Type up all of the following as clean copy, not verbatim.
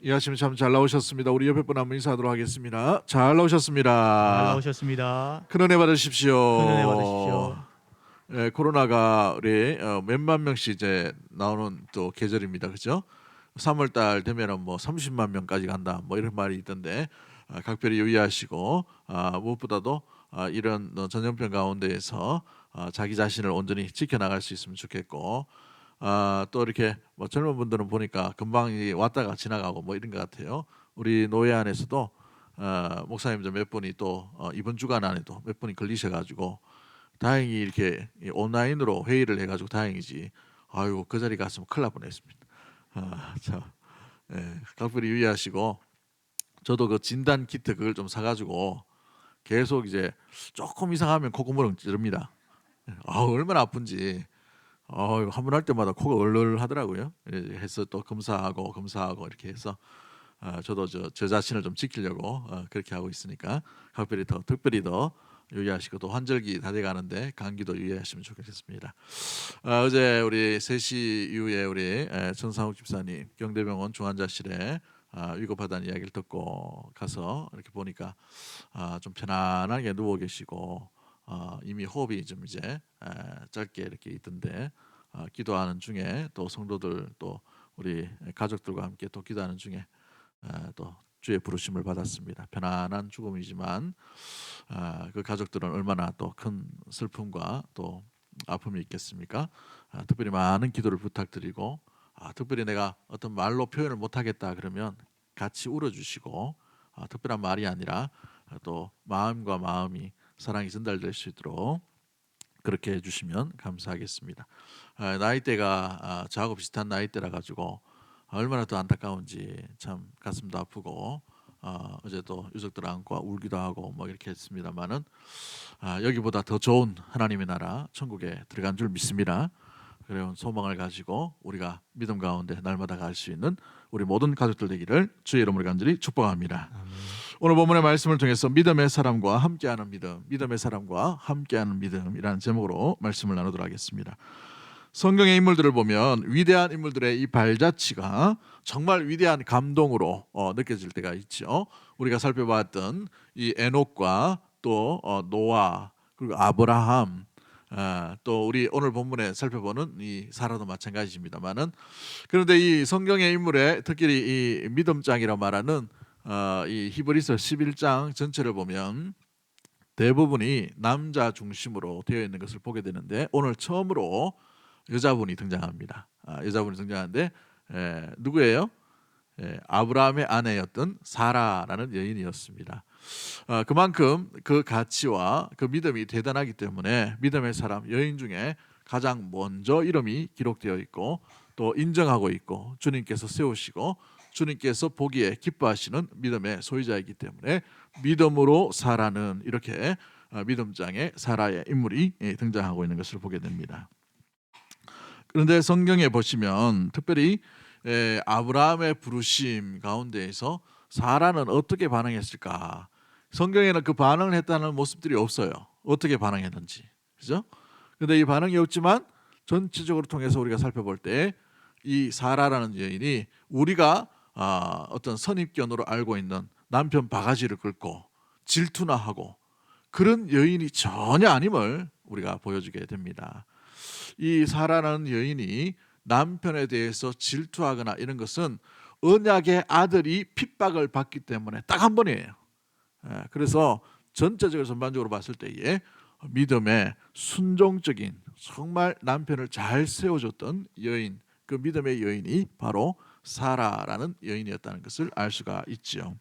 이 아침 참 잘 나오셨습니다. 우리 옆에 분 한번 인사하도록 하겠습니다. 잘 잘 나오셨습니다. 나오셨습니다. 큰 은혜 큰 은혜 받으십시오. 받으십시오. 코로나가 우리 몇만 명씩 이제 나오는 또 계절입니다. 그죠? 3월 달 되면은 뭐 30만 명까지 간다. 뭐 이런 말이 있던데 각별히 유의하시고 무엇보다도 이런 전염병 가운데에서 자기 자신을 온전히 지켜나갈 수 있으면 좋겠고 또 이렇게 뭐 젊은 분들은 보니까 금방 왔다가 지나가고 뭐 이런 것 같아요. 우리 노예 안에서도 목사님들 몇 분이 또 이번 주간 안에도 몇 분이 걸리셔가지고 다행히 이렇게 온라인으로 회의를 해가지고 다행이지. 아이고 그 자리 갔으면 큰일 날 뻔했습니다. 참, 각별히 유의하시고 저도 그 진단 키트 그걸 좀 사가지고 계속 이제 조금 이상하면 콧구멍을 찌릅니다. 얼마나 아픈지. 한 번 할 때마다 코가 얼얼하더라고요. 해서 또 검사하고 이렇게 해서 저도 저 자신을 좀 지키려고 그렇게 하고 있으니까 특별히 더 유의하시고 또 환절기 다 돼가는데 감기도 유의하시면 좋겠습니다. 어제 우리 3시 이후에 우리 전상욱 집사님 경대병원 중환자실에 위급하다는 이야기를 듣고 가서 이렇게 보니까 좀 편안하게 누워 계시고 이미 호흡이 좀 이제 짧게 이렇게 있던데 기도하는 중에 또 성도들 또 우리 가족들과 함께 또 기도하는 중에 또 주의 부르심을 받았습니다. 편안한 죽음이지만 그 가족들은 얼마나 또 큰 슬픔과 또 아픔이 있겠습니까? 특별히 많은 기도를 부탁드리고 특별히 내가 어떤 말로 표현을 못하겠다 그러면 같이 울어주시고 특별한 말이 아니라 또 마음과 마음이 사랑이 전달될 수 있도록 그렇게 해주시면 감사하겠습니다. 나이대가 저하고 비슷한 나이대라 가지고 얼마나 더 안타까운지 참 가슴도 아프고 어제도 유족들 안고 울기도 하고 뭐 이렇게 했습니다만은 여기보다 더 좋은 하나님의 나라 천국에 들어간 줄 믿습니다. 그런 소망을 가지고 우리가 믿음 가운데 날마다 갈 수 있는 우리 모든 가족들 되기를 주의 이름으로 간절히 축복합니다. 아멘. 오늘 본문의 말씀을 통해서 믿음의 사람과 함께하는 믿음, 믿음의 사람과 함께하는 믿음이라는 제목으로 말씀을 나누도록 하겠습니다. 성경의 인물들을 보면 위대한 인물들의 이 발자취가 정말 위대한 감동으로 느껴질 때가 있죠. 우리가 살펴봤던 이 에녹과 또 노아 그리고 아브라함 또 우리 오늘 본문에 살펴보는 이 사라도 마찬가지입니다만은 그런데 이 성경의 인물에 특히 이 믿음장이라 말하는 이 히브리서 11장 전체를 보면 대부분이 남자 중심으로 되어 있는 것을 보게 되는데 오늘 처음으로 여자분이 등장합니다. 여자분이 등장하는데 누구예요? 아브라함의 아내였던 사라라는 여인이었습니다. 그만큼 그 가치와 그 믿음이 대단하기 때문에 믿음의 사람 여인 중에 가장 먼저 이름이 기록되어 있고 또 인정하고 있고 주님께서 세우시고 주님께서 보기에 기뻐하시는 믿음의 소유자이기 때문에 믿음으로 사라는 이렇게 믿음장에 사라의 인물이 등장하고 있는 것을 보게 됩니다. 그런데 성경에 보시면 특별히 아브라함의 부르심 가운데에서 사라는 어떻게 반응했을까? 성경에는 그 반응을 했다는 모습들이 없어요. 어떻게 반응했는지, 그죠? 그런데 이 반응이 없지만 전체적으로 통해서 우리가 살펴볼 때 이 사라라는 여인이 우리가 어떤 선입견으로 알고 있는 남편 바가지를 긁고 질투나 하고 그런 여인이 전혀 아님을 우리가 보여주게 됩니다. 이 사라라는 여인이 남편에 대해서 질투하거나 이런 것은 언약의 아들이 핍박을 받기 때문에 딱 한 번이에요. 그래서 전체적으로 전반적으로 봤을 때에 믿음의 순종적인 정말 남편을 잘 세워줬던 여인, 그 믿음의 여인이 바로 사라라는 여인이었다는 것을 알 수가 있죠.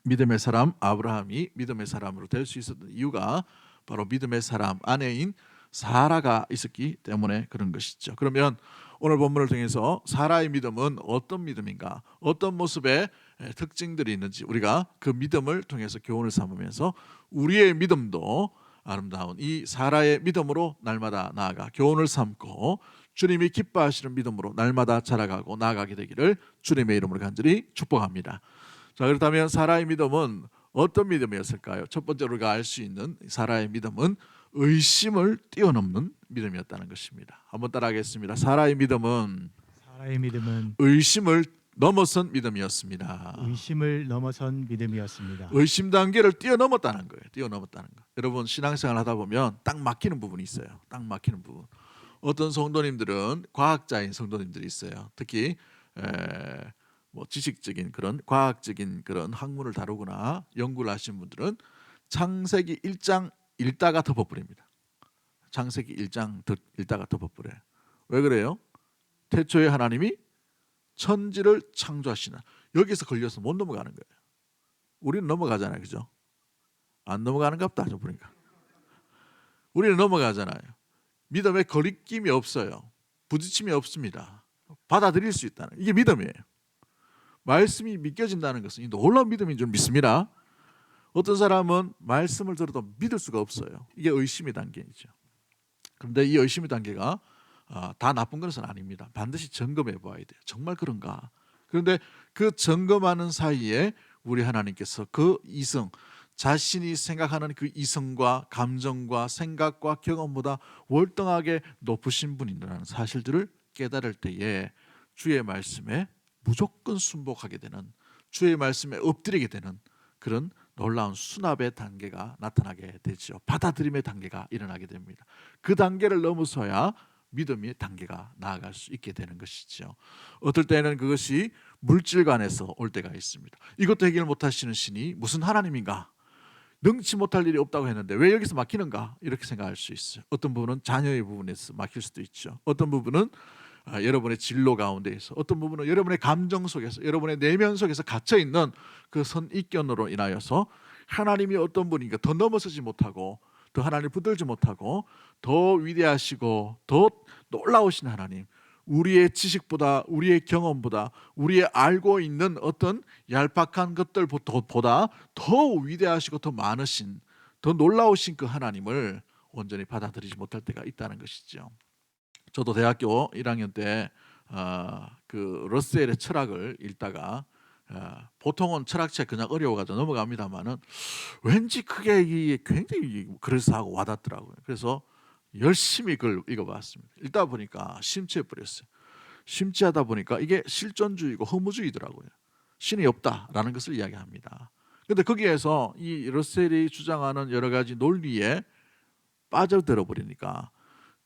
믿음의 사람 아브라함이 믿음의 사람으로 될 수 있었던 이유가 바로 믿음의 사람 아내인 사라가 있었기 때문에 그런 것이죠. 그러면 오늘 본문을 통해서 사라의 믿음은 어떤 믿음인가, 어떤 모습의 특징들이 있는지 우리가 그 믿음을 통해서 교훈을 삼으면서 우리의 믿음도 아름다운 이 사라의 믿음으로 날마다 나아가 교훈을 삼고 주님이 기뻐하시는 믿음으로 날마다 자라가고 나아가게 되기를 주님의 이름으로 간절히 축복합니다. 자, 그렇다면 사라의 믿음은 어떤 믿음이었을까요? 첫 번째로 우리가 알 수 있는 사라의 믿음은 의심을 뛰어넘는 믿음이었다는 것입니다. 한번 따라하겠습니다. 사라의 믿음은 사라의 믿음은 의심을 넘어선 믿음이었습니다. 의심을 넘어선 믿음이었습니다. 의심 단계를 뛰어넘었다는 거예요. 뛰어넘었다는 거. 여러분 신앙생활 하다 보면 딱 막히는 부분이 있어요. 딱 막히는 부분. 어떤 성도님들은 과학자인 성도님들이 있어요. 특히 뭐 지식적인 그런 과학적인 그런 학문을 다루거나 연구를 하신 분들은 창세기 1장 읽다가 덮어버립니다. 창세기 1장 읽다가 덮어버려요. 왜 그래요? 태초에 하나님이 천지를 창조하시나. 여기서 걸려서 못 넘어가는 거예요. 우리는 넘어가잖아요. 그죠? 안 넘어가는가 보다. 보니까. 우리는 넘어가잖아요. 믿음에 거리낌이 없어요. 부딪힘이 없습니다. 받아들일 수 있다는 이게 믿음이에요. 말씀이 믿겨진다는 것은 이 놀라운 믿음인 줄 믿습니다. 어떤 사람은 말씀을 들어도 믿을 수가 없어요. 이게 의심의 단계이죠. 그런데 이 의심의 단계가 다 나쁜 것은 아닙니다. 반드시 점검해 봐야 돼요. 정말 그런가? 그런데 그 점검하는 사이에 우리 하나님께서 그 이성, 자신이 생각하는 그 이성과 감정과 생각과 경험보다 월등하게 높으신 분이라는 사실들을 깨달을 때에 주의 말씀에 무조건 순복하게 되는, 주의 말씀에 엎드리게 되는 그런 놀라운 수납의 단계가 나타나게 되죠. 받아들임의 단계가 일어나게 됩니다. 그 단계를 넘어서야 믿음의 단계가 나아갈 수 있게 되는 것이죠. 어떨 때는 그것이 물질관에서 올 때가 있습니다. 이것도 해결 못하시는 신이 무슨 하나님인가? 능치 못할 일이 없다고 했는데 왜 여기서 막히는가? 이렇게 생각할 수 있어요. 어떤 부분은 자녀의 부분에서 막힐 수도 있죠. 어떤 부분은 여러분의 진로 가운데에서, 어떤 부분은 여러분의 감정 속에서, 여러분의 내면 속에서 갇혀있는 그 선입견으로 인하여서 하나님이 어떤 분인가 더 넘어서지 못하고, 더 하나님을 붙들지 못하고, 더 위대하시고 더 놀라우신 하나님, 우리의 지식보다, 우리의 경험보다, 우리의 알고 있는 어떤 얄팍한 것들보다 더 위대하시고 더 많으신, 더 놀라우신 그 하나님을 온전히 받아들이지 못할 때가 있다는 것이죠. 저도 대학교 1학년 때 그 러셀의 철학을 읽다가 보통은 철학책 그냥 어려워가지고 넘어갑니다만은 왠지 그게 이게 굉장히 그럴싸하고 와닿더라고요. 그래서 열심히 그걸 읽어봤습니다. 읽다 보니까 심취해버렸어요. 심취하다 보니까 이게 실존주의고 허무주의더라고요. 신이 없다라는 것을 이야기합니다. 그런데 거기에서 이 러셀이 주장하는 여러 가지 논리에 빠져들어 버리니까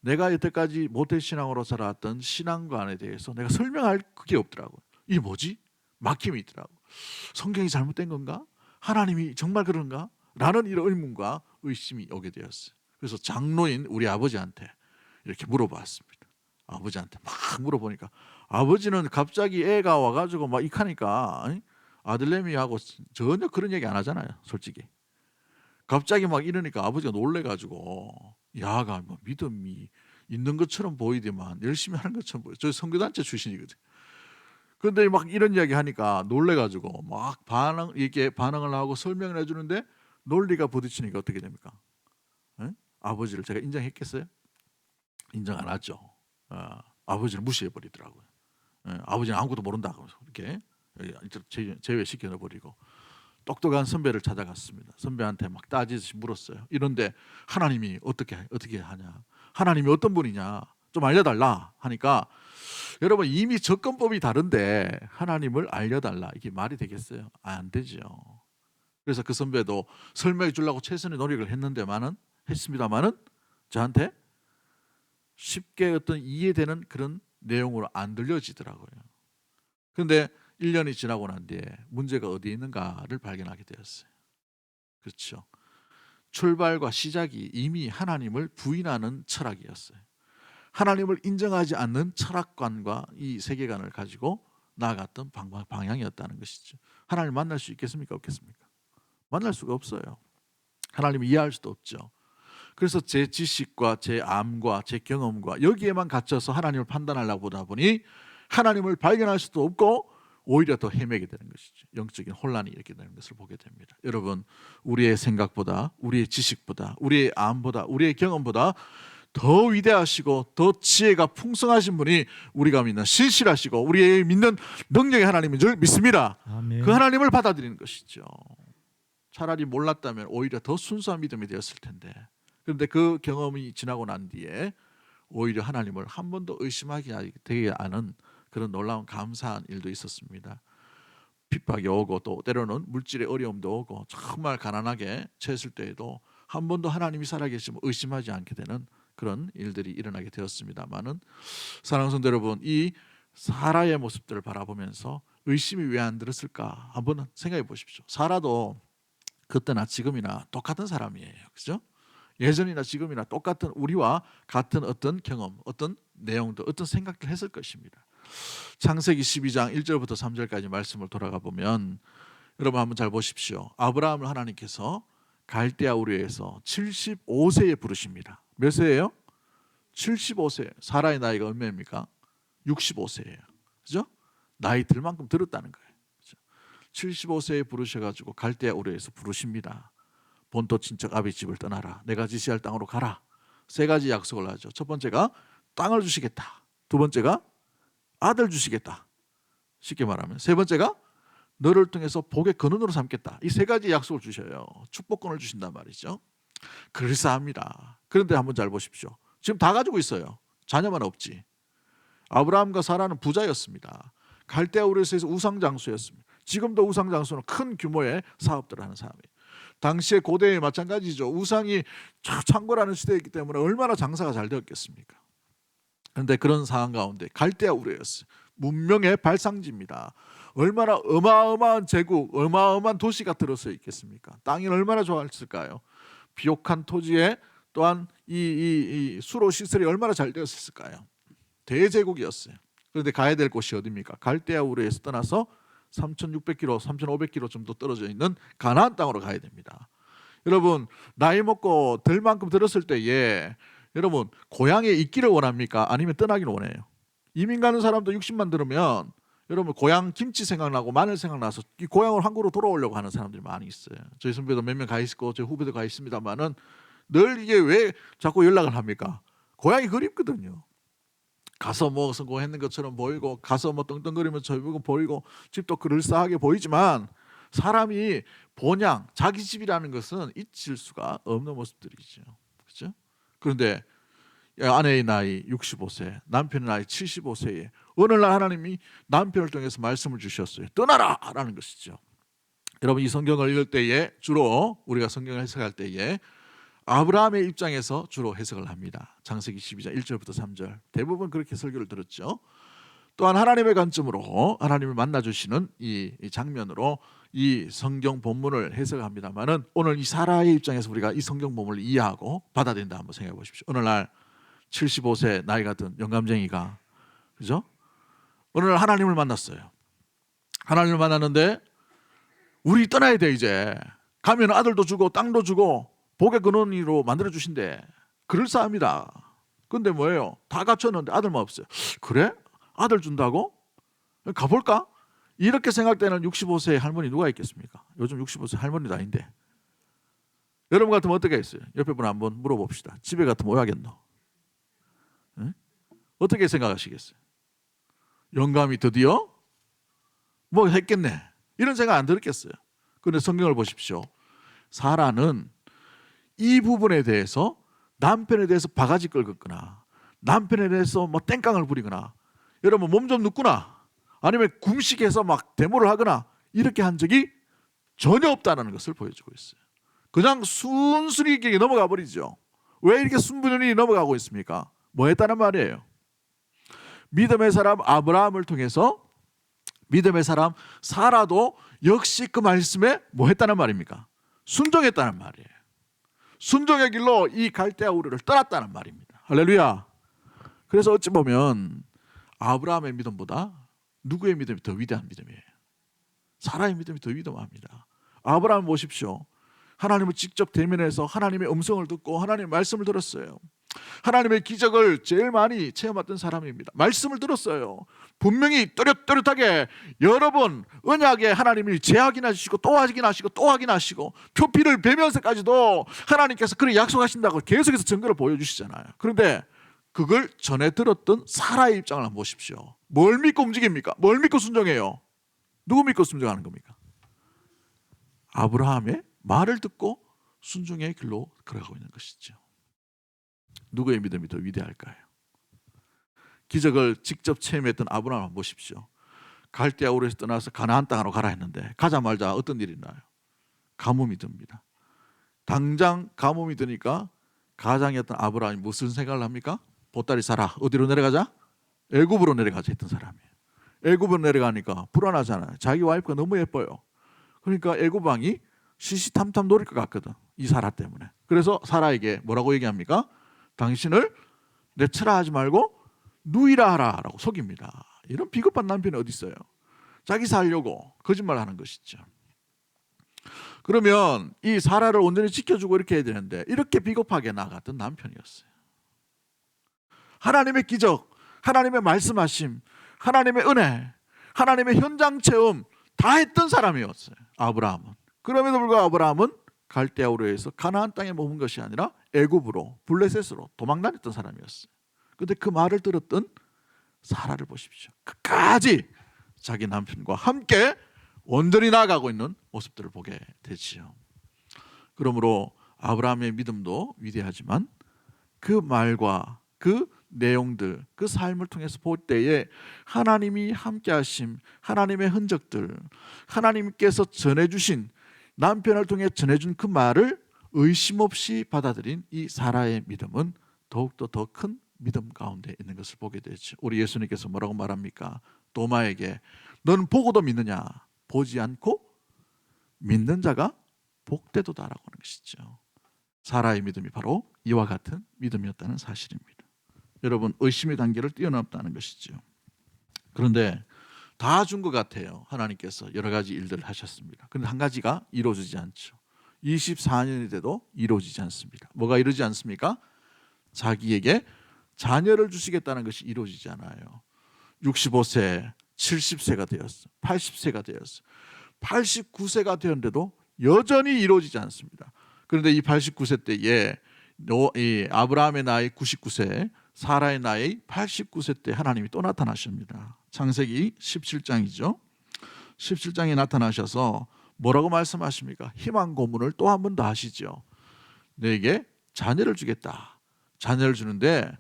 내가 여태까지 모태신앙으로 살아왔던 신앙관에 대해서 내가 설명할 그게 없더라고요. 이게 뭐지? 막힘이 있더라고요. 성경이 잘못된 건가? 하나님이 정말 그런가? 라는 이런 의문과 의심이 오게 되었어요. 그래서 장로인 우리 아버지한테 이렇게 물어봤습니다. 아버지한테 막 물어보니까 아버지는 갑자기 애가 와가지고 막 익하니까 아들내미하고 전혀 그런 얘기 안 하잖아요. 솔직히. 갑자기 막 이러니까 아버지가 놀래가지고 야가 뭐 믿음이 있는 것처럼 보이더만 열심히 하는 것처럼 보여. 저 선교단체 출신이거든. 그런데 막 이런 이야기 하니까 놀래가지고 막 반응을 하고 설명을 해주는데 논리가 부딪히니까 어떻게 됩니까? 에? 아버지를 제가 인정했겠어요? 인정 안 하죠. 아버지를 무시해 버리더라고요. 아버지는 아무것도 모른다. 이렇게 제외시켜 버리고. 똑똑한 선배를 찾아갔습니다. 선배한테 막 따지듯이 물었어요. 이런데 하나님이 어떻게 하냐? 하나님이 어떤 분이냐? 좀 알려달라 하니까 여러분 이미 접근법이 다른데 하나님을 알려달라 이게 말이 되겠어요? 안 되죠. 그래서 그 선배도 설명해 주려고 최선의 노력을 했습니다만은 저한테 쉽게 어떤 이해되는 그런 내용으로 안 들려지더라고요. 그런데 1년이 지나고 난 뒤에 문제가 어디에 있는가를 발견하게 되었어요. 그렇죠. 출발과 시작이 이미 하나님을 부인하는 철학이었어요. 하나님을 인정하지 않는 철학관과 이 세계관을 가지고 나아갔던 방향이었다는 것이죠. 하나님을 만날 수 있겠습니까? 없겠습니까? 만날 수가 없어요. 하나님을 이해할 수도 없죠. 그래서 제 지식과 제 암과 제 경험과 여기에만 갇혀서 하나님을 판단하려고 보다 보니 하나님을 발견할 수도 없고 오히려 더 헤매게 되는 것이죠. 영적인 혼란이 이렇게 되는 것을 보게 됩니다. 여러분, 우리의 생각보다, 우리의 지식보다, 우리의 암보다, 우리의 경험보다 더 위대하시고 더 지혜가 풍성하신 분이 우리가 믿는 신실하시고 우리의 믿는 능력의 하나님인 줄 믿습니다. 아멘. 그 하나님을 받아들이는 것이죠. 차라리 몰랐다면 오히려 더 순수한 믿음이 되었을 텐데, 그런데 그 경험이 지나고 난 뒤에 오히려 하나님을 한 번도 의심하게 되지 않은 그런 놀라운 감사한 일도 있었습니다. 핍박이 오고 또 때로는 물질의 어려움도 오고 정말 가난하게 처했을 때에도 한 번도 하나님이 살아계시면 의심하지 않게 되는 그런 일들이 일어나게 되었습니다만은, 사랑하는 성도 여러분, 이 사라의 모습들을 바라보면서 의심이 왜 안 들었을까 한번 생각해 보십시오. 사라도 그때나 지금이나 똑같은 사람이에요. 그죠? 예전이나 지금이나 똑같은 우리와 같은 어떤 경험, 어떤 내용들, 어떤 생각들 했을 것입니다. 창세기 12장 1절부터 3절까지 말씀을 돌아가 보면 여러분 한번 잘 보십시오. 아브라함을 하나님께서 갈대아 우르에서 75세에 부르십니다. 몇 세예요? 75세. 사라의 나이가 얼마입니까? 65세예요. 그죠? 나이 들 만큼 들었다는 거예요. 그죠? 75세에 부르셔가지고 갈대아 우르에서 부르십니다. 본토 친척 아비 집을 떠나라. 내가 지시할 땅으로 가라. 세 가지 약속을 하죠. 첫 번째가 땅을 주시겠다. 두 번째가 아들 주시겠다. 쉽게 말하면 세 번째가 너를 통해서 복의 근원으로 삼겠다. 이 세 가지 약속을 주셔요. 축복권을 주신단 말이죠. 그럴싸합니다. 그런데 한번 잘 보십시오. 지금 다 가지고 있어요. 자녀만 없지. 아브라함과 사라는 부자였습니다. 갈대아 우르에서 우상장수였습니다. 지금도 우상장수는 큰 규모의 사업들을 하는 사람이에요. 당시의 고대에 마찬가지죠. 우상이 창궐하는 시대이기 때문에 얼마나 장사가 잘 되었겠습니까? 그런데 그런 상황 가운데 갈대아 우르였어요. 문명의 발상지입니다. 얼마나 어마어마한 제국, 어마어마한 도시가 들어서 있겠습니까? 땅이 얼마나 좋았을까요? 비옥한 토지에 또한 이 수로 시설이 얼마나 잘 되었을까요? 대제국이었어요. 그런데 가야 될 곳이 어디입니까? 갈대아 우르에서 떠나서 3,600km, 3,500km 정도 떨어져 있는 가나안 땅으로 가야 됩니다. 여러분, 나이 먹고 들 만큼 들었을 때에 여러분 고향에 있기를 원합니까? 아니면 떠나기를 원해요? 이민 가는 사람도 60만 들으면 여러분 고향 김치 생각나고 마늘 생각나서 이 고향을 한국으로 돌아오려고 하는 사람들이 많이 있어요. 저희 선배도 몇 명 가 있고 저희 후배도 가 있습니다만은 늘 이게 왜 자꾸 연락을 합니까? 고향이 그립거든요. 가서 뭐 성공했는 것처럼 보이고 가서 뭐 떵떵거리면서 저희고 보이고 집도 그럴싸하게 보이지만 사람이 본향 자기 집이라는 것은 잊힐 수가 없는 모습들이죠. 그렇죠? 그런데 아내의 나이 65세, 남편의 나이 75세에 어느 날 하나님이 남편을 통해서 말씀을 주셨어요. 떠나라라는 것이죠. 여러분 이 성경을 읽을 때에 주로 우리가 성경을 해석할 때에 아브라함의 입장에서 주로 해석을 합니다. 창세기 12장 1절부터 3절 대부분 그렇게 설교를 들었죠. 또한 하나님의 관점으로 하나님을 만나주시는 이 장면으로 이 성경 본문을 해석합니다만은 오늘 이 사라의 입장에서 우리가 이 성경 본문을 이해하고 받아들인다 한번 생각해 보십시오. 어느 날 75세 나이가 든 영감쟁이가 그죠? 어느 날 하나님을 만났어요. 하나님을 만났는데 우리 떠나야 돼 이제. 가면 아들도 주고 땅도 주고 복의 근원으로 만들어 주신대. 그럴싸합니다. 근데 뭐예요? 다 갖췄는데 아들만 없어요. 그래? 아들 준다고? 가볼까? 이렇게 생각되는 65세 할머니 누가 있겠습니까? 요즘 65세 할머니도 아닌데. 여러분 같으면 어떻게 했어요? 옆에 분 한번 물어봅시다. 집에 같으면 뭐 하겠노? 응? 어떻게 생각하시겠어요? 영감이 드디어 뭐 했겠네. 이런 생각 안 들었겠어요. 그런데 성경을 보십시오. 사라는 이 부분에 대해서 남편에 대해서 바가지 긁었거나 남편에 대해서 뭐 땡깡을 부리거나 여러분 몸 좀 눕구나 아니면 궁식해서 막 데모를 하거나 이렇게 한 적이 전혀 없다는 것을 보여주고 있어요. 그냥 순순히 이렇게 넘어가 버리죠. 왜 이렇게 순분히 넘어가고 있습니까? 뭐 했다는 말이에요? 믿음의 사람 아브라함을 통해서 믿음의 사람 사라도 역시 그 말씀에 뭐 했다는 말입니까? 순종했다는 말이에요. 순종의 길로 이 갈대아 우르를 떠났다는 말입니다. 할렐루야. 그래서 어찌 보면 아브라함의 믿음보다 누구의 믿음이 더 위대한 믿음이에요? 사라의 믿음이 더 위대합니다. 아브라함 보십시오. 하나님을 직접 대면해서 하나님의 음성을 듣고 하나님의 말씀을 들었어요. 하나님의 기적을 제일 많이 체험했던 사람입니다. 말씀을 들었어요. 분명히 또렷또렷하게 여러 번 언약에 하나님이 재확인하시고 또 확인하시고 또 확인하시고 표피를 베면서까지도 하나님께서 그렇게 약속하신다고 계속해서 증거를 보여주시잖아요. 그런데 그걸 전에 들었던 사라의 입장을 한번 보십시오. 뭘 믿고 움직입니까? 뭘 믿고 순종해요? 누구 믿고 순종하는 겁니까? 아브라함의 말을 듣고 순종의 길로 걸어가고 있는 것이죠. 누구의 믿음이 더 위대할까요? 기적을 직접 체험했던 아브라함을 보십시오. 갈대아 우르에서 떠나서 가나안 땅으로 가라 했는데 가자마자 어떤 일이 나요? 가뭄이 듭니다. 당장 가뭄이 드니까 가장이었던 아브라함이 무슨 생각을 합니까? 보따리 싸라. 어디로 내려가자? 애굽으로 내려가자 했던 사람이에요. 애굽으로 내려가니까 불안하잖아요. 자기 와이프가 너무 예뻐요. 그러니까 애굽 왕이 시시탐탐 노릴 것 같거든. 이 사라 때문에. 그래서 사라에게 뭐라고 얘기합니까? 당신을 내 처라 하지 말고 누이라 하라라고 속입니다. 이런 비겁한 남편이 어디 있어요? 자기 살려고 거짓말하는 것이죠. 그러면 이 사라를 온전히 지켜주고 이렇게 해야 되는데 이렇게 비겁하게 나갔던 남편이었어요. 하나님의 기적, 하나님의 말씀하심, 하나님의 은혜, 하나님의 현장 체험 다 했던 사람이었어요. 아브라함은. 그럼에도 불구하고 아브라함은 갈대아 우르에서 가나안 땅에 머문 것이 아니라 애굽으로 블레셋으로 도망다녔던 사람이었어요. 그런데 그 말을 들었던 사라를 보십시오. 끝까지 자기 남편과 함께 온전히 나아가고 있는 모습들을 보게 되지요. 그러므로 아브라함의 믿음도 위대하지만 그 말과 그 내용들, 그 삶을 통해서 볼 때에 하나님이 함께하심, 하나님의 흔적들, 하나님께서 전해주신 남편을 통해 전해준 그 말을 의심 없이 받아들인 이 사라의 믿음은 더욱더 더 큰 믿음 가운데 있는 것을 보게 되죠. 우리 예수님께서 뭐라고 말합니까? 도마에게 넌 보고도 믿느냐? 보지 않고 믿는 자가 복되도다라고 하는 것이죠. 사라의 믿음이 바로 이와 같은 믿음이었다는 사실입니다. 여러분, 의심의 단계를 뛰어넘었다는 것이죠. 그런데 다 준 것 같아요. 하나님께서 여러 가지 일들을 하셨습니다. 그런데 한 가지가 이루어지지 않죠. 24년이 돼도 이루어지지 않습니다. 뭐가 이루어지지 않습니까? 자기에게 자녀를 주시겠다는 것이 이루어지지 않아요. 65세, 70세가 되었어. 80세가 되었어. 89세가 되었는데도 여전히 이루어지지 않습니다. 그런데 이 89세 때에 이 아브라함의 나이 99세, 사라의 나이 89세 때 하나님이 또 나타나십니다. 창세기 17장이죠. 17장에 나타나셔서 뭐라고 말씀하십니까? 희망 고문을 또 한 번 더 하시죠. 너에게 자녀를 주겠다. 자녀를 주는데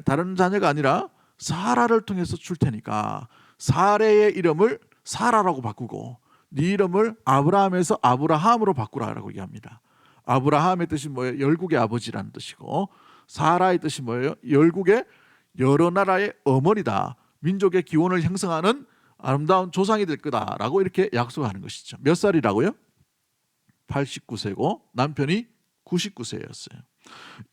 다른 자녀가 아니라 사라를 통해서 줄 테니까 사라의 이름을 사라라고 바꾸고 네 이름을 아브라함에서 아브라함으로 바꾸라라고 얘기합니다. 아브라함의 뜻이 뭐예요? 열국의 아버지라는 뜻이고 사라의 뜻이 뭐예요? 열국의 여러 나라의 어머니다. 민족의 기원을 형성하는 아름다운 조상이 될 거다라고 이렇게 약속하는 것이죠. 몇 살이라고요? 89세고 남편이 99세였어요.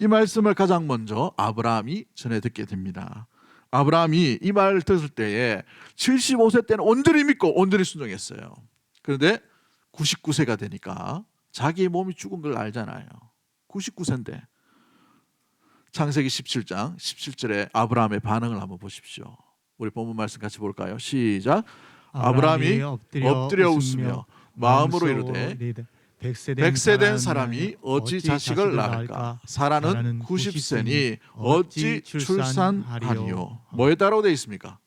이 말씀을 가장 먼저 아브라함이 전해 듣게 됩니다. 아브라함이 이 말을 들었을 때에 75세 때는 온전히 믿고 온전히 순종했어요. 그런데 99세가 되니까 자기의 몸이 죽은 걸 알잖아요. 99세인데 창세기 17장 17절에 아브라함의 반응을 한번 보십시오. 우리 본문 말씀 같이 볼까요? 시작. 아브라함이 엎드려 웃으며 마음으로 이르되 백세 된 사람이 어찌 자식을 낳을까? 사라는 90세니 어찌 출산하리요? 뭐에 따라고 되어 있습니까?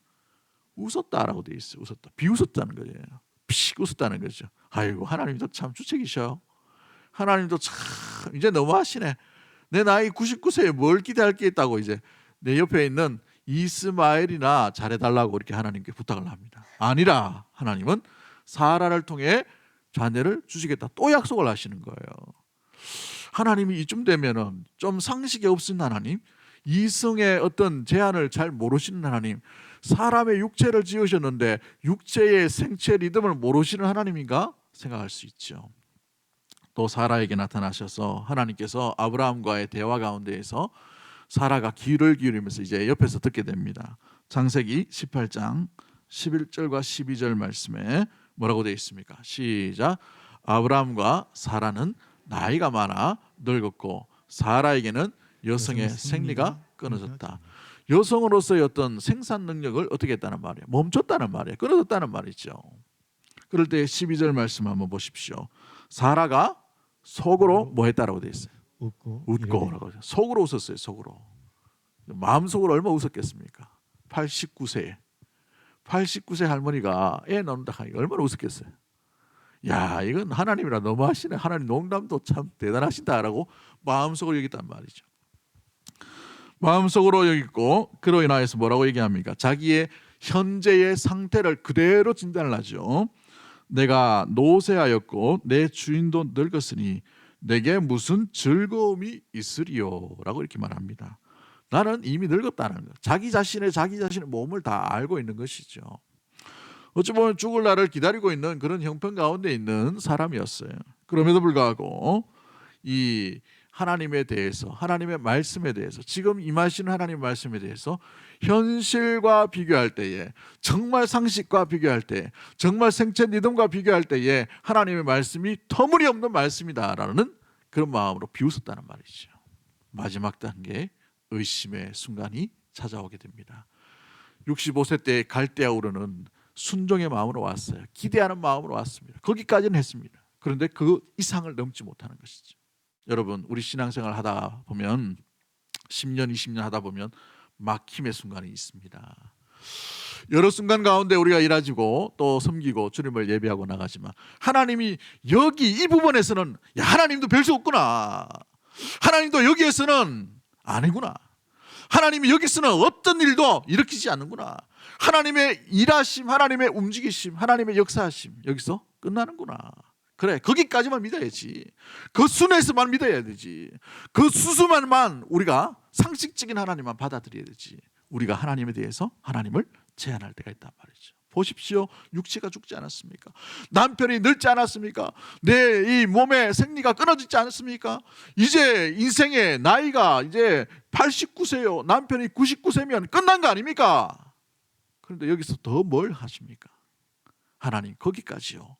웃었다라고 되어 있어요. 웃었다. 비웃었다는 거예요. 피식 웃었다는 거죠. 아이고 하나님도 참 주책이셔. 하나님도 참 이제 너무하시네. 내 나이 99세에 뭘 기대할 게 있다고 이제 내 옆에 있는 이스마엘이나 잘해달라고 이렇게 하나님께 부탁을 합니다. 아니라 하나님은 사라를 통해 자녀를 주시겠다 또 약속을 하시는 거예요. 하나님이 이쯤 되면은 좀 상식이 없은 하나님, 이성의 어떤 제한을 잘 모르시는 하나님, 사람의 육체를 지으셨는데 육체의 생체 리듬을 모르시는 하나님인가 생각할 수 있죠. 또 사라에게 나타나셔서 하나님께서 아브라함과의 대화 가운데에서 사라가 귀를 기울이면서 이제 옆에서 듣게 됩니다. 창세기 18장 11절과 12절 말씀에 뭐라고 되어 있습니까? 시작. 아브라함과 사라는 나이가 많아 늙었고 사라에게는 여성의 생리가 끊어졌다. 여성으로서의 어떤 생산 능력을 어떻게 했다는 말이에요? 멈췄다는 말이에요. 끊어졌다는 말이죠. 그럴 때 12절 말씀 한번 보십시오. 사라가 속으로 뭐 했다라고 되어 있어요? 웃고라고. 속으로 웃었어요. 속으로. 마음속으로 얼마나 웃었겠습니까? 89세 할머니가 애 낳는다 하니 얼마나 웃었겠어요. 야, 이건 하나님이라 너무하시네. 하나님 농담도 참 대단하시다라고 마음속으로 여겼단 말이죠. 마음속으로 여기고 그로 인하여서 뭐라고 얘기합니까? 자기의 현재의 상태를 그대로 진단을 하죠. 내가 노쇠하였고 내 주인도 늙었으니 내게 무슨 즐거움이 있으리요 라고 이렇게 말합니다. 나는 이미 늙었다는 것, 자기 자신의 몸을 다 알고 있는 것이죠. 어찌 보면 죽을 날을 기다리고 있는 그런 형편 가운데 있는 사람이었어요. 그럼에도 불구하고 이 하나님에 대해서, 하나님의 말씀에 대해서, 지금 임하시는 하나님의 말씀에 대해서 현실과 비교할 때에, 정말 상식과 비교할 때, 정말 생체 리듬과 비교할 때에 하나님의 말씀이 터무니없는 말씀이다라는 그런 마음으로 비웃었다는 말이죠. 마지막 단계 의심의 순간이 찾아오게 됩니다. 65세 때 갈대아 우르는 순종의 마음으로 왔어요. 기대하는 마음으로 왔습니다. 거기까지는 했습니다. 그런데 그 이상을 넘지 못하는 것이죠. 여러분, 우리 신앙생활 하다 보면 10년, 20년 하다 보면 막힘의 순간이 있습니다. 여러 순간 가운데 우리가 일하지고 또 섬기고 주님을 예배하고 나가지만 하나님이 여기 이 부분에서는 야, 하나님도 별 수 없구나, 하나님도 여기에서는 아니구나, 하나님이 여기서는 어떤 일도 일으키지 않는구나, 하나님의 일하심, 하나님의 움직이심, 하나님의 역사하심 여기서 끝나는구나. 그래, 거기까지만 믿어야지. 그 순에서만 믿어야 되지. 그 수수만만 우리가 상식적인 하나님만 받아들여야 되지. 우리가 하나님에 대해서 하나님을 제한할 때가 있단 말이죠. 보십시오, 육체가 죽지 않았습니까? 남편이 늙지 않았습니까? 내 이 몸의 생리가 끊어지지 않았습니까? 이제 인생의 나이가 이제 89세요 남편이 99세면 끝난 거 아닙니까? 그런데 여기서 더 뭘 하십니까? 하나님 거기까지요.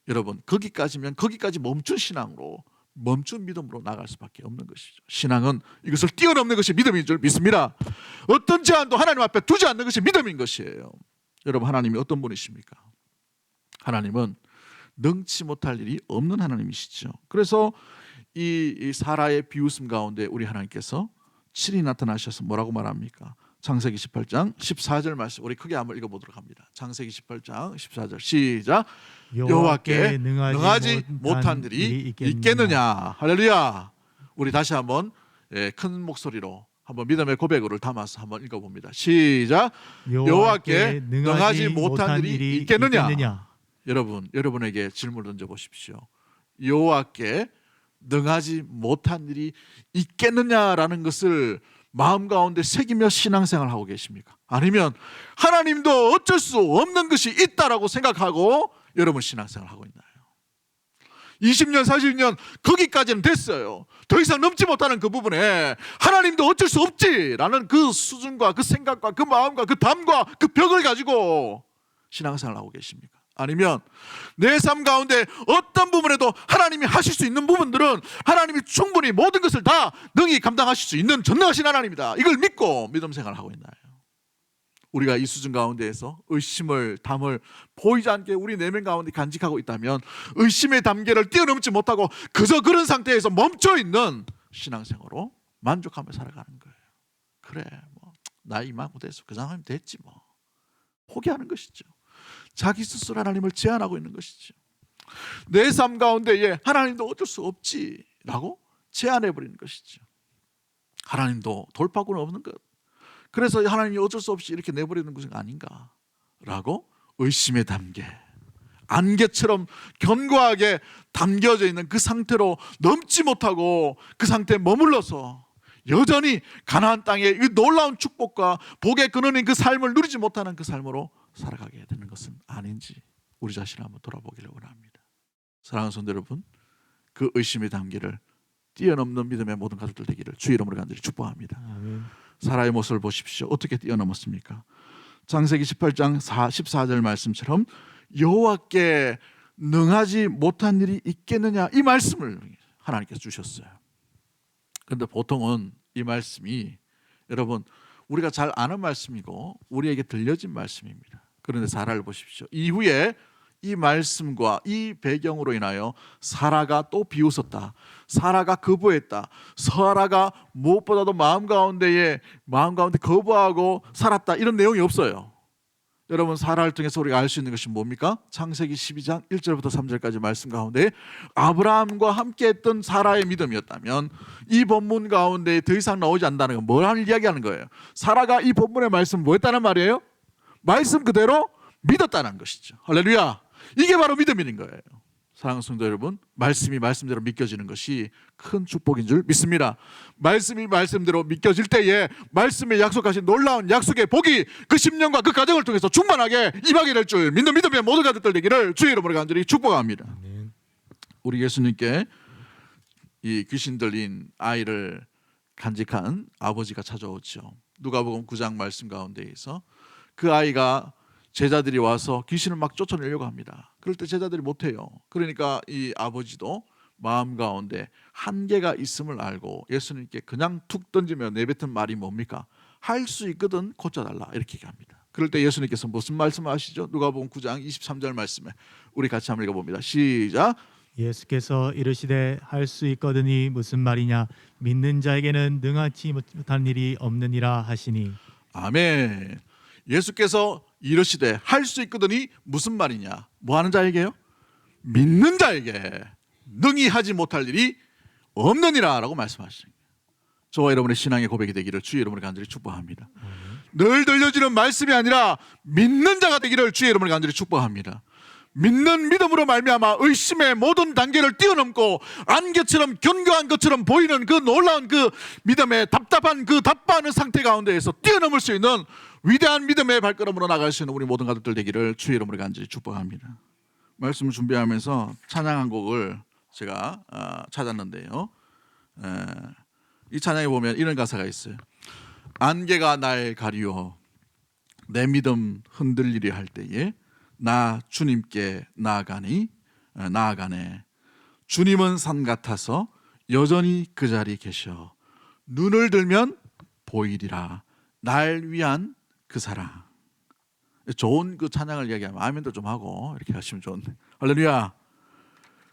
여러분, 거기까지면 거기까지 멈춘 신앙으로, 멈춘 믿음으로 나갈 수밖에 없는 것이죠. 신앙은 이것을 뛰어넘는 것이 믿음인 줄 믿습니다. 어떤 제한도 하나님 앞에 두지 않는 것이 믿음인 것이에요. 여러분, 하나님이 어떤 분이십니까? 하나님은 능치 못할 일이 없는 하나님이시죠. 그래서 이 사라의 비웃음 가운데 우리 하나님께서 친히 나타나셔서 뭐라고 말합니까? 창세기 18장 14절 말씀, 우리 크게 한번 읽어보도록 합니다. 창세기 18장 14절 시작. 여호와께 능하지 못한 일이 있겠느냐. 할렐루야. 우리 다시 한번 큰 목소리로 한번 믿음의 고백을 담아서 한번 읽어봅니다. 시작. 여호와께 능하지 못한 일이 있겠느냐. 여러분, 여러분에게 질문을 던져보십시오. 여호와께 능하지 못한 일이 있겠느냐라는 것을 마음 가운데 새기며 신앙생활을 하고 계십니까? 아니면 하나님도 어쩔 수 없는 것이 있다라고 생각하고 여러분 신앙생활을 하고 있나요? 20년, 40년 거기까지는 됐어요. 더 이상 넘지 못하는 그 부분에 하나님도 어쩔 수 없지라는 그 수준과 그 생각과 그 마음과 그 담과 그 벽을 가지고 신앙생활을 하고 계십니까? 아니면 내 삶 가운데 어떤 부분에도 하나님이 하실 수 있는 부분들은 하나님이 충분히 모든 것을 다 능히 감당하실 수 있는 전능하신 하나님이다, 이걸 믿고 믿음 생활을 하고 있나요? 우리가 이 수준 가운데에서 의심을, 담을 보이지 않게 우리 내면 가운데 간직하고 있다면 의심의 단계를 뛰어넘지 못하고 그저 그런 상태에서 멈춰있는 신앙생활로 만족하며 살아가는 거예요. 그래, 뭐 나이 많고 돼서 그 상황이면 됐지 뭐, 포기하는 것이죠. 자기 스스로 하나님을 제한하고 있는 것이죠. 내 삶 가운데에 하나님도 어쩔 수 없지라고 제한해버리는 것이죠. 하나님도 돌파구는 없는 것, 그래서 하나님이 어쩔 수 없이 이렇게 내버리는 것은 아닌가라고 의심의 단계, 안개처럼 견고하게 담겨져 있는 그 상태로 넘지 못하고 그 상태에 머물러서 여전히 가나안 땅의 이 놀라운 축복과 복의 근원인 그 삶을 누리지 못하는 그 삶으로 살아가게 되는 것은 아닌지 우리 자신을 한번 돌아보기를 원합니다. 사랑하는 성도 여러분, 그 의심의 단계를 뛰어넘는 믿음의 모든 가족들 되기를 주의 이름으로 간절히 축복합니다. 아멘. 사라의 모습을 보십시오. 어떻게 뛰어넘었습니까? 창세기 18장 14절 말씀처럼 여호와께 능하지 못한 일이 있겠느냐, 이 말씀을 하나님께서 주셨어요. 그런데 보통은 이 말씀이 여러분 우리가 잘 아는 말씀이고 우리에게 들려진 말씀입니다. 그런데 사라를 보십시오. 이후에 이 말씀과 이 배경으로 인하여 사라가 또 비웃었다, 사라가 거부했다, 사라가 무엇보다도 마음 가운데 거부하고 살았다, 이런 내용이 없어요. 여러분 사라를 통해서 우리가 알 수 있는 것이 뭡니까? 창세기 12장 1절부터 3절까지 말씀 가운데 아브라함과 함께했던 사라의 믿음이었다면 이 본문 가운데 더 이상 나오지 않는다는 건 뭘 이야기하는 거예요? 사라가 이 본문의 말씀 뭐 했다는 말이에요? 말씀 그대로 믿었다는 것이죠. 할렐루야. 이게 바로 믿음인 거예요. 사랑하는 성도 여러분, 말씀이 말씀대로 믿겨지는 것이 큰 축복인 줄 믿습니다. 말씀이 말씀대로 믿겨질 때에 말씀에 약속하신 놀라운 약속의 복이 그 10년과 그 과정을 통해서 충만하게 임하게 될 줄 믿는 믿음의 모든 가족들 되기를 주의 이름으로 간절히 축복합니다. 아멘. 우리 예수님께 이 귀신 들린 아이를 간직한 아버지가 찾아오죠. 누가복음 9장 말씀 가운데에서 그 아이가 제자들이 와서 귀신을 막 쫓아내려고 합니다. 그럴 때 제자들이 못해요. 그러니까 이 아버지도 마음 가운데 한계가 있음을 알고 예수님께 그냥 툭 던지며 내뱉은 말이 뭡니까? 할 수 있거든 고쳐달라 이렇게 얘기합니다. 그럴 때 예수님께서 무슨 말씀하시죠? 누가복음 9장 23절 말씀에 우리 같이 한번 읽어봅니다. 시작. 예수께서 이르시되 할 수 있거든이 무슨 말이냐 믿는 자에게는 능하지 못한 일이 없느니라 하시니. 아멘. 예수께서 이르시되 할 수 있거든이 무슨 말이냐? 뭐 하는 자에게요? 믿는 자에게 능히 하지 못할 일이 없느니라 라고 말씀하시는 거예요. 저와 여러분의 신앙의 고백이 되기를 주의 이름으로 간절히 축복합니다. 늘 들려지는 말씀이 아니라 믿는 자가 되기를 주의 이름으로 간절히 축복합니다. 믿는 믿음으로 말미암아 의심의 모든 단계를 뛰어넘고 안개처럼 견고한 것처럼 보이는 그 놀라운 그 믿음의 답답한 그 답답한 상태 가운데에서 뛰어넘을 수 있는 위대한 믿음의 발걸음으로 나갈 수 있는 우리 모든 가족들 되기를 주의 이름으로 간절히 축복합니다. 말씀을 준비하면서 찬양 한 곡을 제가 찾았는데요. 이 찬양에 보면 이런 가사가 있어요. 안개가 날 가리워 내 믿음 흔들리리 할 때에 나 주님께 나아가네. 주님은 산 같아서 여전히 그 자리에 계셔. 눈을 들면 보이리라 날 위한 그 사랑. 좋은 그 찬양을 이야기하면 아멘도 좀 하고 이렇게 하시면 좋은데. 할렐루야.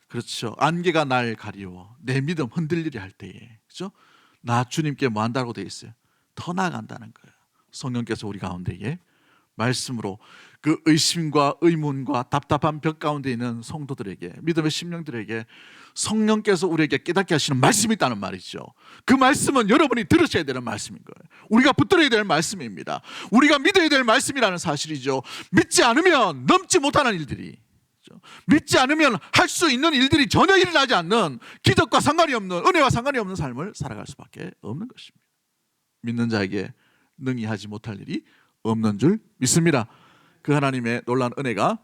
그렇죠. 안개가 날 가리워 내 믿음 흔들리리 할 때에, 그렇죠? 나 주님께 뭐 한다고 되어 있어요? 더 나아간다는 거예요. 성령께서 우리 가운데에 말씀으로 그 의심과 의문과 답답한 벽 가운데 있는 성도들에게, 믿음의 심령들에게 성령께서 우리에게 깨닫게 하시는 말씀이 있다는 말이죠. 그 말씀은 여러분이 들으셔야 되는 말씀인 거예요. 우리가 붙들어야 될 말씀입니다. 우리가 믿어야 될 말씀이라는 사실이죠. 믿지 않으면 넘지 못하는 일들이, 믿지 않으면 할 수 있는 일들이 전혀 일어나지 않는, 기적과 상관이 없는, 은혜와 상관이 없는 삶을 살아갈 수밖에 없는 것입니다. 믿는 자에게 능히 하지 못할 일이 없는 줄 믿습니다. 그 하나님의 놀라운 은혜가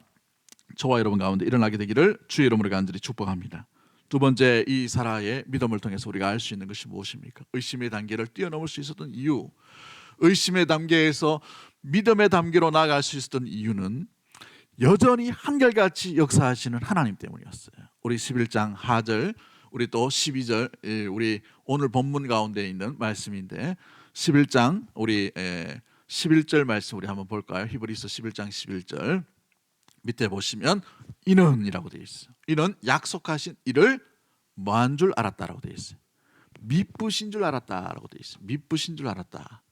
저와 여러분 가운데 일어나게 되기를 주의 이름으로 간절히 축복합니다. 두 번째, 이 사라의 믿음을 통해서 우리가 알 수 있는 것이 무엇입니까? 의심의 단계를 뛰어넘을 수 있었던 이유, 의심의 단계에서 믿음의 단계로 나아갈 수 있었던 이유는 여전히 한결같이 역사하시는 하나님 때문이었어요. 우리 11장 하절, 우리 또 12절, 우리 오늘 본문 가운데 있는 말씀인데 11장 우리 11절 말씀 우리 한번 볼까요? 히브리서 11장 11절 밑에 보시면 이는 이라고 되어 있어요. 이는 약속하신 이를 뭐한 줄 알았다라고 되어 있어요. 미쁘신 줄 알았다라고 되어 있어요. 미쁘신 줄 알았다.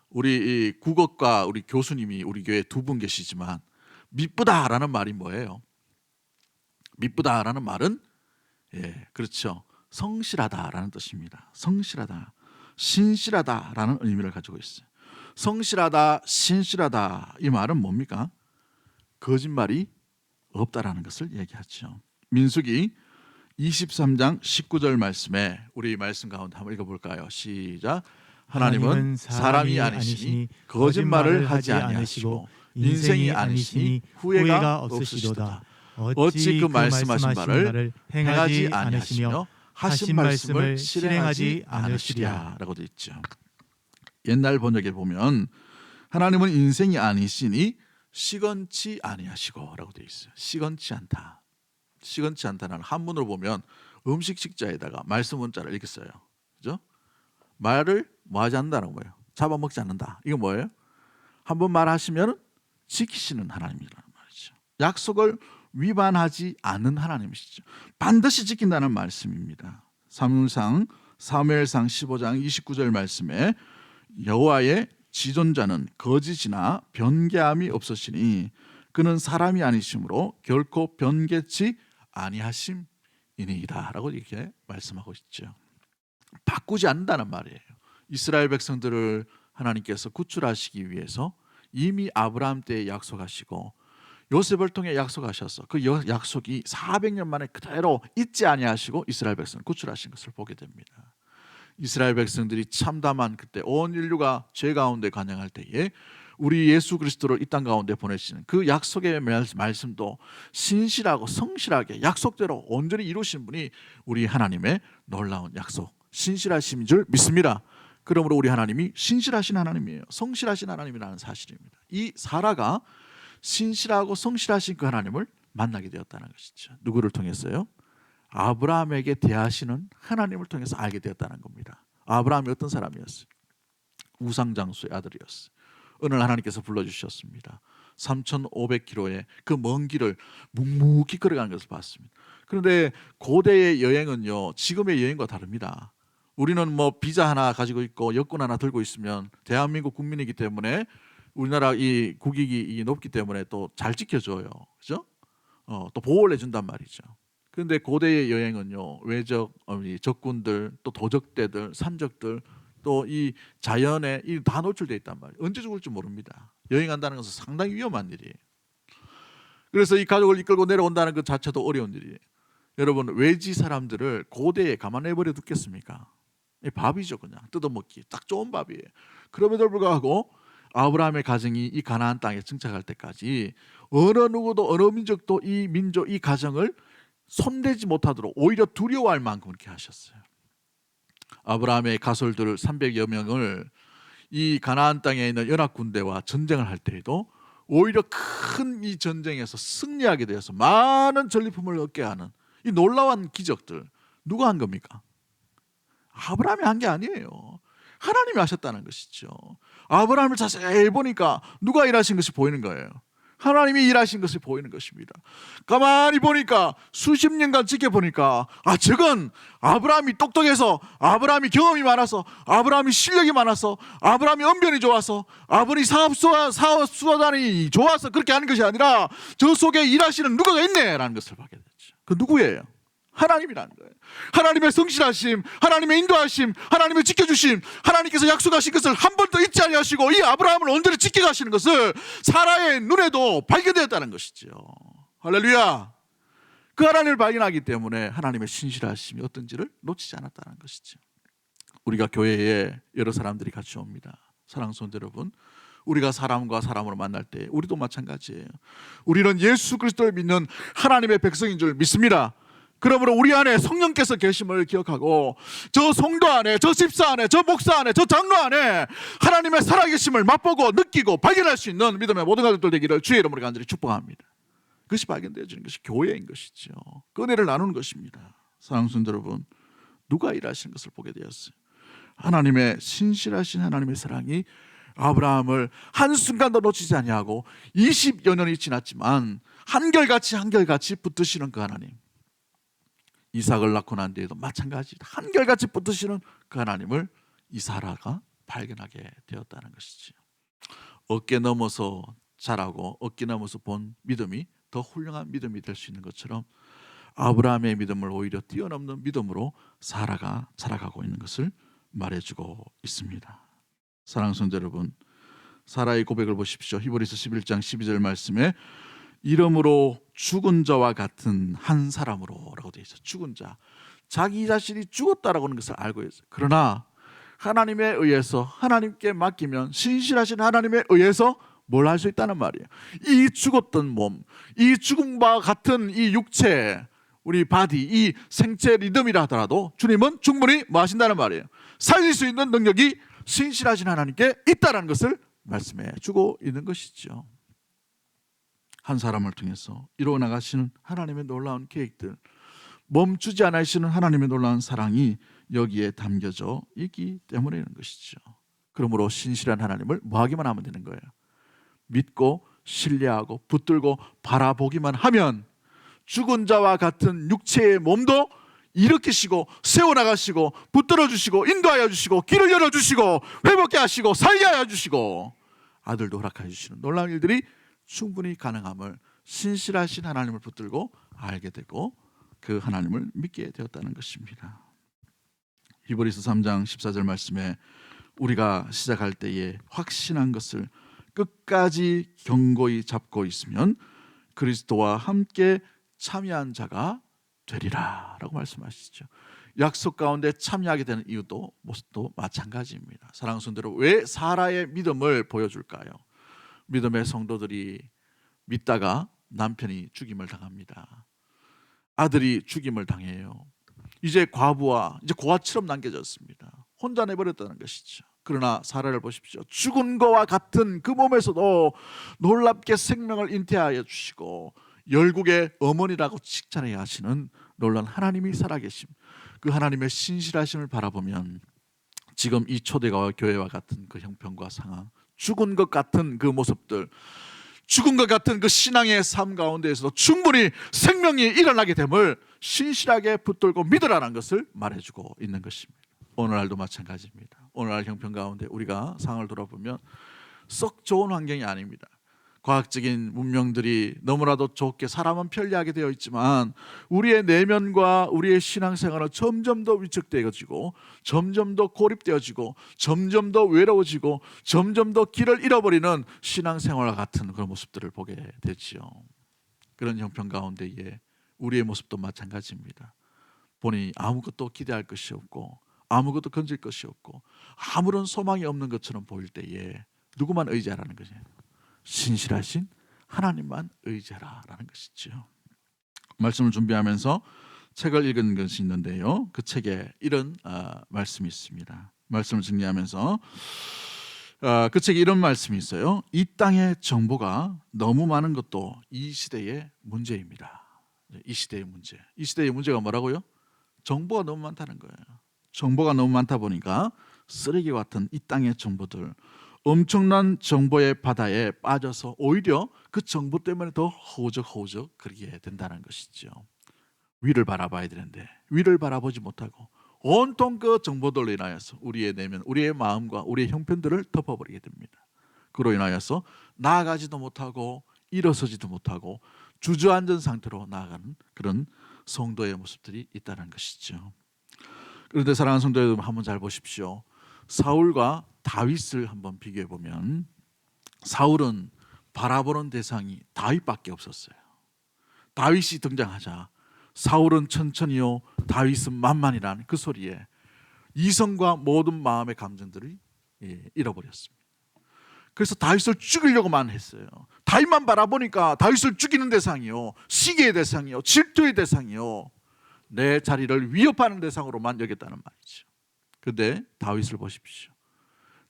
우리 이 국어과 우리 교수님이 우리 교회에 두 분 계시지만 미쁘다라는 말이 뭐예요? 미쁘다라는 말은 그렇죠. 성실하다라는 뜻입니다. 성실하다, 신실하다라는 의미를 가지고 있어요. 성실하다, 신실하다, 이 말은 뭡니까? 거짓말이 없다라는 것을 얘기하죠. 민수기 23장 19절 말씀에 우리 말씀 가운데 한번 읽어볼까요? 시작. 하나님은 사람이 아니시니 거짓말을 하지 아니하시고 인생이 아니시니 후회가 없으시도다. 어찌 그 말씀하신 바를 행하지 아니하시며 하신 말씀을 실행하지 않으시랴 라고 되어 있죠. 옛날 번역에 보면 하나님은 인생이 아니시니 시건치 아니하시고 라고 되어 있어요. 시건치 않다. 시건치 않다는 한문으로 보면 음식 식자에다가 말씀 문자를 이렇게 써요. 그죠? 말을 뭐 하지 않는다는 거예요. 잡아먹지 않는다. 이거 뭐예요? 한번 말하시면 지키시는 하나님이라는 말이죠. 약속을 위반하지 않는 하나님이시죠. 반드시 지킨다는 말씀입니다. 사무엘상 15장 29절 말씀에 여호와의 지존자는 거짓이나 변개함이 없으시니 그는 사람이 아니심으로 결코 변개치 아니하심이니이다라고 이렇게 말씀하고 있죠. 바꾸지 않는다는 말이에요. 이스라엘 백성들을 하나님께서 구출하시기 위해서 이미 아브라함 때에 약속하시고 요셉을 통해 약속하셔서 그 약속이 400년 만에 그대로 잊지 아니하시고 이스라엘 백성을 구출하신 것을 보게 됩니다. 이스라엘 백성들이 참담한 그때 온 인류가 죄 가운데 관영할 때에 우리 예수 그리스도를 이 땅 가운데 보내시는 그 약속의 말씀도 신실하고 성실하게 약속대로 온전히 이루신 분이 우리 하나님의 놀라운 약속, 신실하심인 줄 믿습니다. 그러므로 우리 하나님이 신실하신 하나님이에요. 성실하신 하나님이라는 사실입니다. 이 사라가 신실하고 성실하신 그 하나님을 만나게 되었다는 것이죠. 누구를 통해서요? 아브라함에게 대하시는 하나님을 통해서 알게 되었다는 겁니다. 아브라함이 어떤 사람이었어요? 우상장수의 아들이었어요. 오늘 하나님께서 불러주셨습니다. 3,500km의 그 먼 길을 묵묵히 걸어가는 것을 봤습니다. 그런데 고대의 여행은요, 지금의 여행과 다릅니다. 우리는 뭐 비자 하나 가지고 있고 여권 하나 들고 있으면 대한민국 국민이기 때문에 우리나라 이 국익이 높기 때문에 또 잘 지켜줘요. 그죠? 또 보호를 해준단 말이죠. 그런데 고대의 여행은요, 외적, 적군들, 또 도적대들, 산적들, 또 이 자연에 다 노출되어 있단 말이에요. 언제 죽을지 모릅니다. 여행한다는 것은 상당히 위험한 일이에요. 그래서 이 가족을 이끌고 내려온다는 것 자체도 어려운 일이에요. 여러분, 외지 사람들을 고대에 가만내버려 두겠습니까? 밥이죠. 그냥 뜯어먹기 딱 좋은 밥이에요. 그럼에도 불구하고 아브라함의 가정이 이 가나안 땅에 정착할 때까지 어느 누구도 어느 민족도 이 민족, 이 가정을 손대지 못하도록 오히려 두려워할 만큼 그렇게 하셨어요. 아브라함의 가솔들 300여 명을 이 가나안 땅에 있는 연합 군대와 전쟁을 할 때에도 오히려 큰 이 전쟁에서 승리하게 되어서 많은 전리품을 얻게 하는 이 놀라운 기적들, 누가 한 겁니까? 아브라함이 한 게 아니에요. 하나님이 하셨다는 것이죠. 아브라함을 자세히 보니까 누가 일하신 것이 보이는 거예요. 하나님이 일하신 것이 보이는 것입니다. 가만히 보니까 수십 년간 지켜보니까 저건 아브라함이 똑똑해서, 아브라함이 경험이 많아서, 아브라함이 실력이 많아서, 아브라함이 언변이 좋아서, 아브라함이 사업수단이 좋아서 그렇게 하는 것이 아니라 저 속에 일하시는 누가가 있네 라는 것을 보게 됐죠. 그 누구예요? 하나님이라는 거예요. 하나님의 성실하심, 하나님의 인도하심, 하나님의 지켜주심, 하나님께서 약속하신 것을 한 번도 잊지 아니하시고 이 아브라함을 온전히 지켜가시는 것을 사라의 눈에도 발견되었다는 것이죠. 할렐루야. 그 하나님을 발견하기 때문에 하나님의 신실하심이 어떤지를 놓치지 않았다는 것이죠. 우리가 교회에 여러 사람들이 같이 옵니다. 사랑하는 성도 여러분, 우리가 사람과 사람으로 만날 때 우리도 마찬가지예요. 우리는 예수 그리스도를 믿는 하나님의 백성인 줄 믿습니다. 그러므로 우리 안에 성령께서 계심을 기억하고 저 성도 안에, 저 집사 안에, 저 목사 안에, 저 장로 안에 하나님의 살아계심을 맛보고 느끼고 발견할 수 있는 믿음의 모든 가족들 되기를 주의 이름으로 간절히 축복합니다. 그것이 발견되어지는 것이 교회인 것이죠. 그 은혜를 나누는 것입니다. 사랑하는 성도 여러분, 누가 일하시는 것을 보게 되었어요. 하나님의 신실하신 하나님의 사랑이 아브라함을 한순간도 놓치지 아니하고 20여 년이 지났지만 한결같이 붙드시는 그 하나님, 이삭을 낳고 난 뒤에도 마찬가지 한결같이 붙드시는 그 하나님을 이 사라가 발견하게 되었다는 것이지. 어깨 넘어서 자라고 어깨 넘어서 본 믿음이 더 훌륭한 믿음이 될 수 있는 것처럼 아브라함의 믿음을 오히려 뛰어넘는 믿음으로 사라가 자라가고 있는 것을 말해주고 있습니다. 사랑하는 성도 여러분, 사라의 고백을 보십시오. 히브리서 11장 12절 말씀에 이름으로 죽은 자와 같은 한 사람으로 라고 되어 있어요. 죽은 자, 자기 자신이 죽었다라고 하는 것을 알고 있어요. 그러나 하나님에 의해서, 하나님께 맡기면 신실하신 하나님에 의해서 뭘 할 수 있다는 말이에요. 이 죽었던 몸, 이 죽은 바와 같은 이 육체, 우리 바디, 이 생체 리듬이라 하더라도 주님은 충분히 뭐 하신다는 말이에요. 살릴 수 있는 능력이 신실하신 하나님께 있다는 것을 말씀해 주고 있는 것이죠. 한 사람을 통해서 이루어 나가시는 하나님의 놀라운 계획들, 멈추지 않으시는 하나님의 놀라운 사랑이 여기에 담겨져 있기 때문에 이런 것이죠. 그러므로 신실한 하나님을 뭐 하기만 하면 되는 거예요? 믿고 신뢰하고 붙들고 바라보기만 하면 죽은 자와 같은 육체의 몸도 일으키시고 세워나가시고 붙들어 주시고 인도하여 주시고 길을 열어주시고 회복케 하시고 살게 하여 주시고 아들도 허락하여 주시는 놀라운 일들이 충분히 가능함을 신실하신 하나님을 붙들고 알게 되고 그 하나님을 믿게 되었다는 것입니다. 히브리서 3장 14절 말씀에 우리가 시작할 때에 확신한 것을 끝까지 견고히 잡고 있으면 그리스도와 함께 참여한 자가 되리라 라고 말씀하시죠. 약속 가운데 참여하게 되는 이유도 모습도 마찬가지입니다. 사랑하는 성도들, 왜 사라의 믿음을 보여줄까요? 믿음의 성도들이 믿다가 남편이 죽임을 당합니다. 아들이 죽임을 당해요. 이제 과부와 이제 고아처럼 남겨졌습니다. 혼자 내버렸다는 것이죠. 그러나 사라를 보십시오. 죽은 것과 같은 그 몸에서도 놀랍게 생명을 잉태하여 주시고 열국의 어머니라고 칭찬해야 하시는 놀라운 하나님이 살아계심, 그 하나님의 신실하심을 바라보면 지금 이 초대교회와 교회와 같은 그 형편과 상황, 죽은 것 같은 그 모습들, 죽은 것 같은 그 신앙의 삶 가운데에서도 충분히 생명이 일어나게 됨을 신실하게 붙들고 믿으라는 것을 말해주고 있는 것입니다. 오늘날도 마찬가지입니다. 오늘날 형편 가운데 우리가 상황을 돌아보면 썩 좋은 환경이 아닙니다. 과학적인 문명들이 너무나도 좋게 사람은 편리하게 되어 있지만 우리의 내면과 우리의 신앙생활은 점점 더 위축되어지고 점점 더 고립되어지고 점점 더 외로워지고 점점 더 길을 잃어버리는 신앙생활과 같은 그런 모습들을 보게 되지요. 그런 형편 가운데에 우리의 모습도 마찬가지입니다. 보니 아무것도 기대할 것이 없고 아무것도 건질 것이 없고 아무런 소망이 없는 것처럼 보일 때에 누구만 의지하라는 거죠? 신실하신 하나님만 의지하라라는 것이죠. 말씀을 준비하면서 책을 읽은 것이 있는데요, 그 책에 이런 말씀이 있습니다. 말씀을 정리하면서 그 책에 이런 말씀이 있어요. 이 땅의 정보가 너무 많은 것도 이 시대의 문제입니다. 이 시대의 문제. 이 시대의 문제가 뭐라고요? 정보가 너무 많다는 거예요. 정보가 너무 많다 보니까 쓰레기 같은 이 땅의 정보들, 엄청난 정보의 바다에 빠져서 오히려 그 정보 때문에 더 허우적허우적 그러게 된다는 것이죠. 위를 바라봐야 되는데 위를 바라보지 못하고 온통 그 정보들로 인하여서 우리의 내면, 우리의 마음과 우리의 형편들을 덮어버리게 됩니다. 그로 인하여서 나아가지도 못하고 일어서지도 못하고 주저앉은 상태로 나아가는 그런 성도의 모습들이 있다는 것이죠. 그런데 사랑하는 성도 여러분, 한번 잘 보십시오. 사울과 다윗을 한번 비교해 보면 사울은 바라보는 대상이 다윗밖에 없었어요. 다윗이 등장하자 사울은 천천히요 다윗은 만만이라는 그 소리에 이성과 모든 마음의 감정들을 잃어버렸습니다. 그래서 다윗을 죽이려고만 했어요. 다윗만 바라보니까 다윗을 죽이는 대상이요, 시기의 대상이요, 질투의 대상이요, 내 자리를 위협하는 대상으로만 여겼다는 말이죠. 그런데 다윗을 보십시오.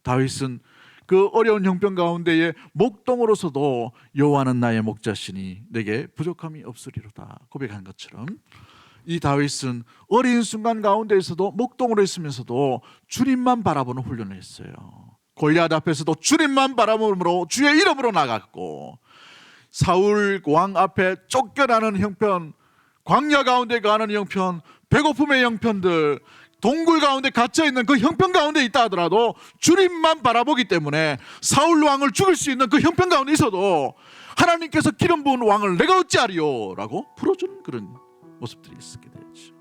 다윗은 그 어려운 형편 가운데에 목동으로서도 여호와는 나의 목자시니 내게 부족함이 없으리로다 고백한 것처럼 이 다윗은 어린 순간 가운데에서도 목동으로 있으면서도 주님만 바라보는 훈련을 했어요. 골리앗 앞에서도 주님만 바라보므로 주의 이름으로 나갔고, 사울 왕 앞에 쫓겨나는 형편, 광야 가운데 가는 형편, 배고픔의 형편들, 동굴 가운데 갇혀있는 그 형편 가운데 있다 하더라도 주님만 바라보기 때문에 사울 왕을 죽일 수 있는 그 형편 가운데 있어도 하나님께서 기름 부은 왕을 내가 어찌하리요 라고 풀어주는 그런 모습들이 있게 되죠.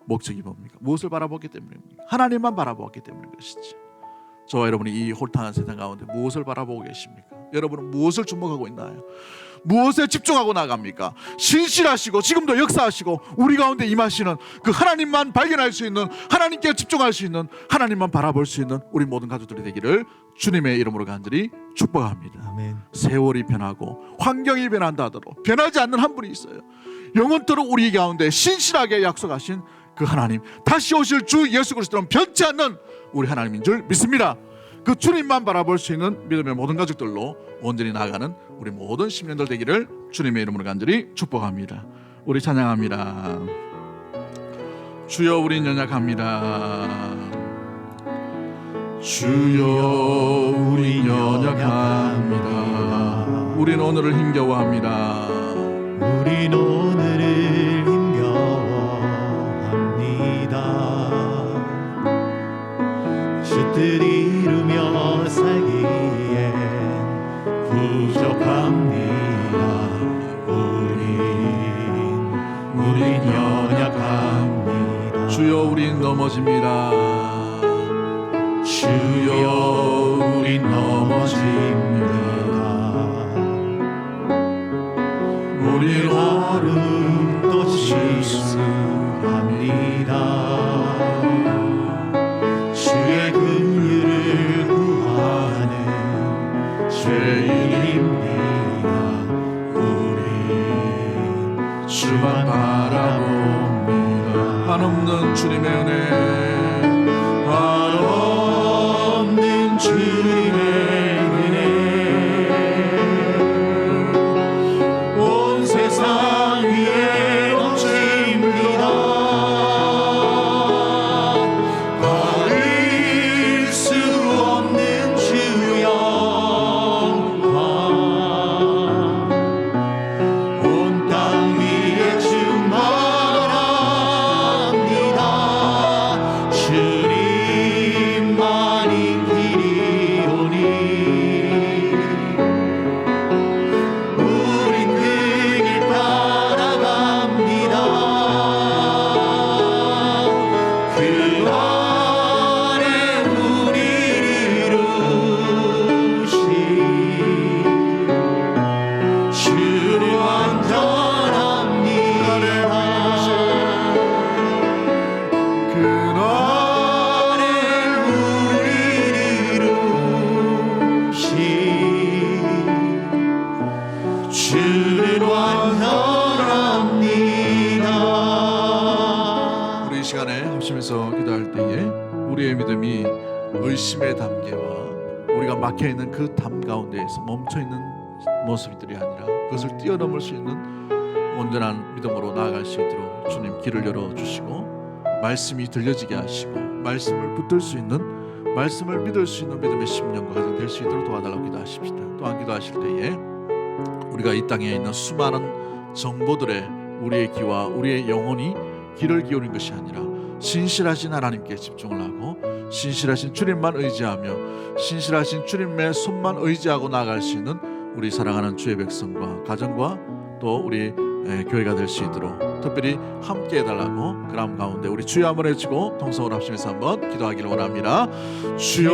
목적이 뭡니까? 무엇을 바라보기 때문입니까? 하나님만 바라보기 때문인 것이죠. 저와 여러분이 이 혼탁한 세상 가운데 무엇을 바라보고 계십니까? 여러분은 무엇을 주목하고 있나요? 무엇에 집중하고 나갑니까? 신실하시고 지금도 역사하시고 우리 가운데 임하시는 그 하나님만 발견할 수 있는, 하나님께 집중할 수 있는, 하나님만 바라볼 수 있는 우리 모든 가족들이 되기를 주님의 이름으로 간절히 축복합니다. 아멘. 세월이 변하고 환경이 변한다 하더라도 변하지 않는 한 분이 있어요. 영원토록 우리 가운데 신실하게 약속하신 그 하나님, 다시 오실 주 예수 그리스도는 변치 않는 우리 하나님인 줄 믿습니다. 그 주님만 바라볼 수 있는 믿음의 모든 가족들로 온전히 나아가는 우리 모든 시민들 되기를 주님의 이름으로 간절히 축복합니다. 우리 찬양합니다. 주여 우린 연약합니다. 주여 우린 연약합니다. 우린 오늘을 힘겨워합니다. 우린 오늘을 힘겨워합니다. 주여 우린 넘어집니다. 주여 우린 넘어집니다. 우리 하루 또 실수합니다. 주의 긍휼을 구하는 죄인입니다. 우린 주만 바라봅니다. 한없는 주님의 은혜, 한없는 주님의 은혜, 온 세상 위에 넘칩니다. 가릴 수 없는 주 영광, 온 땅 위에 충만합니다. 주님만이 길이오니 우린 그 길 따라갑니다. 그 안에 우리를 이루신 주는 완전합니다. 그 안에 우리를 이루신 주는 완전합니다. 우리 이 시간에 합심해서 기도할 때에 우리의 믿음이 의심의 담계와 우리가 막혀있는 그 담 가운데에서 멈춰있는 모습들이 아니라 그것을 뛰어넘을 수 있는 온전한 믿음으로 나아갈 수 있도록 주님 길을 열어주시고 말씀이 들려지게 하시고 말씀을 붙들 수 있는, 말씀을 믿을 수 있는 믿음의 심령과 가정 될 수 있도록 도와달라고 기도하십시다. 또한 기도하실 때에 우리가 이 땅에 있는 수많은 정보들에 우리의 귀와 우리의 영혼이 귀를 기울인 것이 아니라 신실하신 하나님께 집중을 하고 신실하신 주님만 의지하며 신실하신 주님의 손만 의지하고 나아갈 수 있는 우리 사랑하는 주의 백성과 가정과 또 우리 교회가 될 수 있도록 특별히 함께 해달라고 그람 가운데 우리 주여 한번 해주고 통성으로 합심해서 한번 기도하기를 원합니다. 주여